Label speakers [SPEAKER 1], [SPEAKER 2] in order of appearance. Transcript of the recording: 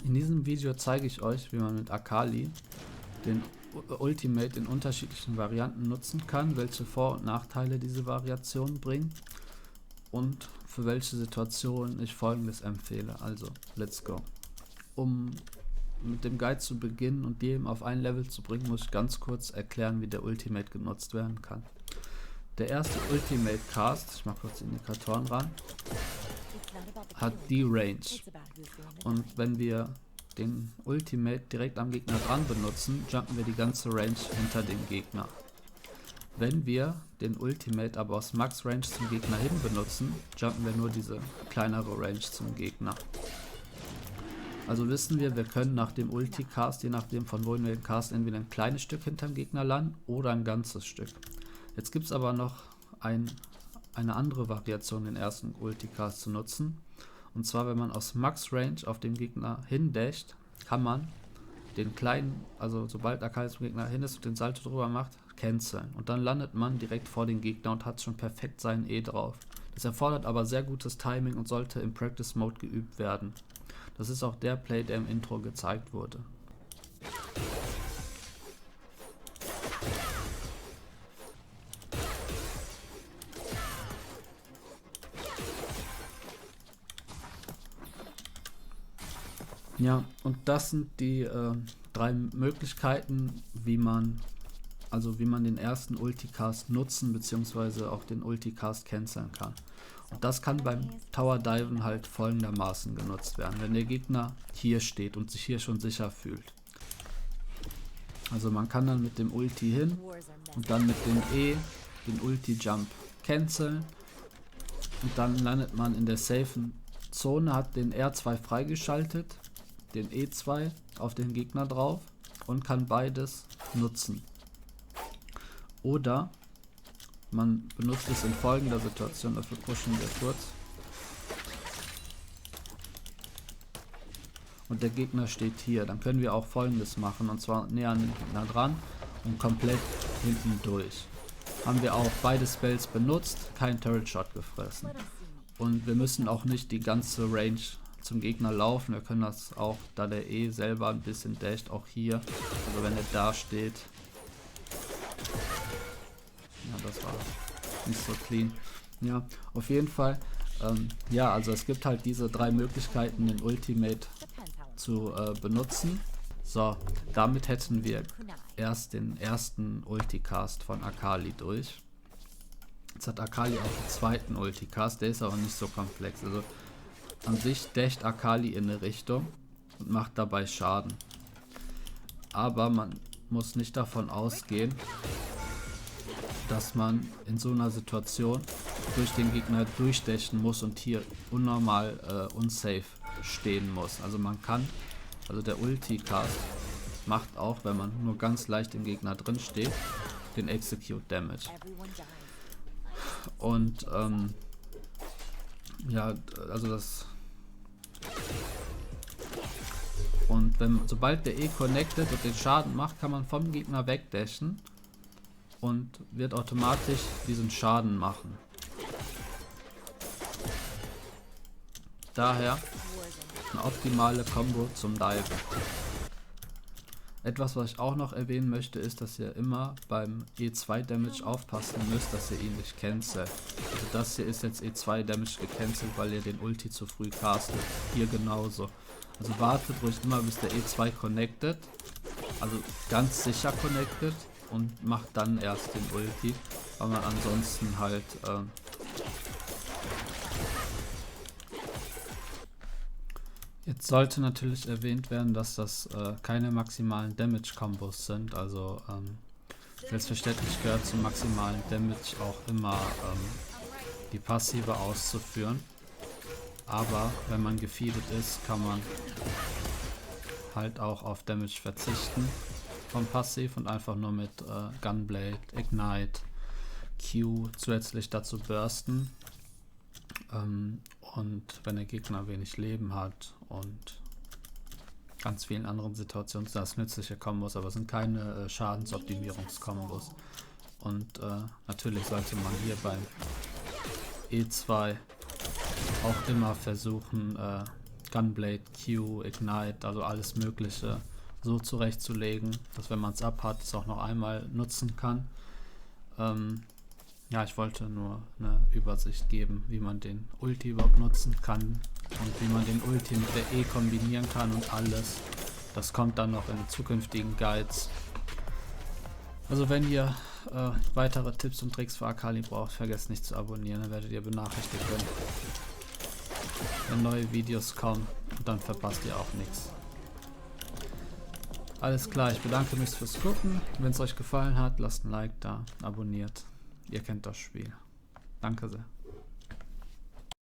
[SPEAKER 1] In diesem Video zeige ich euch, wie man mit Akali den Ultimate in unterschiedlichen Varianten nutzen kann, welche Vor- und Nachteile diese Variationen bringen und für welche Situationen ich folgendes empfehle. Also, let's go. Um mit dem Guide zu beginnen und jedem auf ein Level zu bringen, muss ich ganz kurz erklären, wie der Ultimate genutzt werden kann. Der erste Ultimate Cast, ich mache kurz die Indikatoren ran, hat die Range. Und wenn wir den Ultimate direkt am Gegner dran benutzen, jumpen wir die ganze Range hinter den Gegner. Wenn wir den Ultimate aber aus Max Range zum Gegner hin benutzen, jumpen wir nur diese kleinere Range zum Gegner. Also wissen wir können nach dem Ulti-Cast, je nachdem von wohin wir den Cast, entweder ein kleines Stück hinterm Gegner landen oder ein ganzes Stück. Jetzt gibt es aber noch eine andere Variation, den ersten Ulti-Cast zu nutzen. Und zwar, wenn man aus Max Range auf den Gegner hindasht, kann man den kleinen, also sobald Akali zum Gegner hin ist und den Salto drüber macht, canceln. Und dann landet man direkt vor den Gegner und hat schon perfekt seinen E drauf. Das erfordert aber sehr gutes Timing und sollte im Practice Mode geübt werden. Das ist auch der Play, der im Intro gezeigt wurde. Ja, und das sind die drei Möglichkeiten, wie man den ersten Ulticast nutzen bzw. auch den Ulticast canceln kann. Und das kann beim Tower Diven halt folgendermaßen genutzt werden, wenn der Gegner hier steht und sich hier schon sicher fühlt. Also man kann dann mit dem Ulti hin und dann mit dem E den Ulti Jump canceln und dann landet man in der safen Zone, hat den R2 freigeschaltet, den E2 auf den Gegner drauf und kann beides nutzen. Oder man benutzt es in folgender Situation, dafür pushen wir kurz. Und der Gegner steht hier. Dann können wir auch folgendes machen, und zwar näher an den Gegner dran und komplett hinten durch. Haben wir auch beide Spells benutzt, kein Turret Shot gefressen. Und wir müssen auch nicht die ganze Range zum Gegner laufen. Wir können das auch, da der E selber ein bisschen dasht, auch hier. Also wenn er da steht. Ja, das war nicht so clean. Ja, auf jeden Fall. Ja, also es gibt halt diese drei Möglichkeiten, den Ultimate zu benutzen. So, damit hätten wir erst den ersten Ulticast von Akali durch. Jetzt hat Akali auch den zweiten Ulticast, der ist aber nicht so komplex. Also an sich dasht Akali in eine Richtung und macht dabei Schaden. Aber man muss nicht davon ausgehen, dass man in so einer Situation durch den Gegner durchdachen muss und hier unnormal unsafe stehen muss. Also man kann, also der Ulti-Cast macht auch, wenn man nur ganz leicht im Gegner drin steht, den Execute Damage. Und ja, also das. Und sobald der E connected und den Schaden macht, kann man vom Gegner wegdashen und wird automatisch diesen Schaden machen. Daher eine optimale Combo zum Diven. Etwas, was ich auch noch erwähnen möchte, ist, dass ihr immer beim E2 Damage aufpassen müsst, dass ihr ihn nicht cancelt. Also das hier ist jetzt E2 Damage gecancelt, weil ihr den Ulti zu früh castet. Hier genauso. Also wartet ruhig immer, bis der E2 connected, also ganz sicher connected, und macht dann erst den Ulti, weil man ansonsten halt jetzt sollte natürlich erwähnt werden, dass das keine maximalen Damage-Kombos sind, also selbstverständlich gehört zum maximalen Damage auch immer die Passive auszuführen, aber wenn man gefeedet ist, kann man halt auch auf Damage verzichten vom Passiv und einfach nur mit Gunblade, Ignite, Q zusätzlich dazu bursten. Und wenn der Gegner wenig Leben hat und ganz vielen anderen Situationen sind das nützliche Kombos, aber es sind keine Schadensoptimierungskombos. Und natürlich sollte man hier beim E2 auch immer versuchen, Gunblade, Q, Ignite, also alles mögliche so zurechtzulegen, dass wenn man es abhat, es auch noch einmal nutzen kann. Ja, ich wollte nur eine Übersicht geben, wie man den Ulti überhaupt nutzen kann und wie man den Ulti mit der E kombinieren kann und alles. Das kommt dann noch in den zukünftigen Guides. Also wenn ihr weitere Tipps und Tricks für Akali braucht, vergesst nicht zu abonnieren, dann werdet ihr benachrichtigt, wenn neue Videos kommen, und dann verpasst ihr auch nichts. Alles klar, ich bedanke mich fürs Gucken. Wenn es euch gefallen hat, lasst ein Like da, abonniert. Ihr kennt das Spiel. Danke sehr.